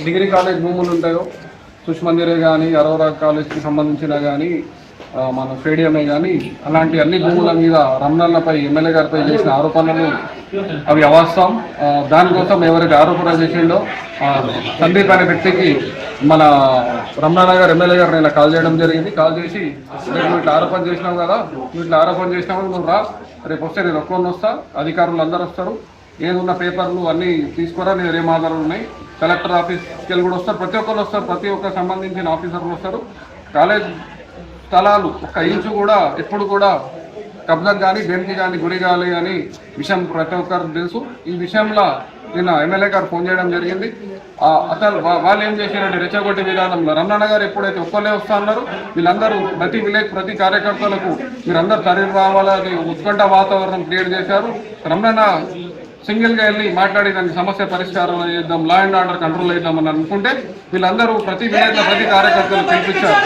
Degree college భూములు ఉంటాయో సుష్మందిరే కానీ అరోరా కాలేజ్కి సంబంధించిన కానీ మన స్టేడియమే కానీ అలాంటి అన్ని భూముల మీద రమణన్నపై ఎమ్మెల్యే గారిపై చేసిన ఆరోపణలు అవి అవాస్తవం. దానికోసం ఎవరైతే ఆరోపణ చేసిండో సందీప్ అనే వ్యక్తికి మన రమణన్న గారు ఎమ్మెల్యే గారు నేను కాల్ చేయడం జరిగింది. కాల్ చేసి రేపు ఇట్లా ఆరోపణ చేసినావు కదా, ఇట్లా ఆరోపణ చేసినావు, నువ్వు రా, రేపు వస్తే నేను ఒక్కరిని వస్తా, అధికారులు అందరూ వస్తారు, ఏదున్న పేపర్లు అన్నీ తీసుకురా, నేను ఏం ఆధారాలు ఉన్నాయి, కలెక్టర్ ఆఫీస్కి వెళ్ళి కూడా వస్తారు, ప్రతి ఒక్కరు వస్తారు, ప్రతి ఒక్క సంబంధించిన ఆఫీసర్లు వస్తారు. కాలేజ్ స్థలాలు ఒక్క ఇంచు కూడా ఎప్పుడు కూడా కబ్జాకు కానీ దేనికి కానీ గురి కావాలి అని విషయం ప్రతి ఒక్కరు తెలుసు. ఈ విషయంలో నిన్న ఎమ్మెల్యే గారు ఫోన్ చేయడం జరిగింది. అసలు వాళ్ళు ఏం చేశారంటే రెచ్చగొట్టే విధానంలో రమణన్న గారు ఎప్పుడైతే ఒక్కళ్ళే వస్తా అన్నారు, వీళ్ళందరూ ప్రతి విలేజ్ ప్రతి కార్యకర్తలకు మీరందరూ తరలి రావాలని ఉత్కంఠ వాతావరణం క్రియేట్ చేశారు. రమణన్న సింగిల్గా వెళ్ళి మాట్లాడి దానికి సమస్య పరిష్కారం చేద్దాం, లా అండ్ ఆర్డర్ కంట్రోల్ చేద్దామని అనుకుంటే వీళ్ళందరూ ప్రతి విలేజ్లో ప్రతి కార్యకర్తలు పిలిపించారు.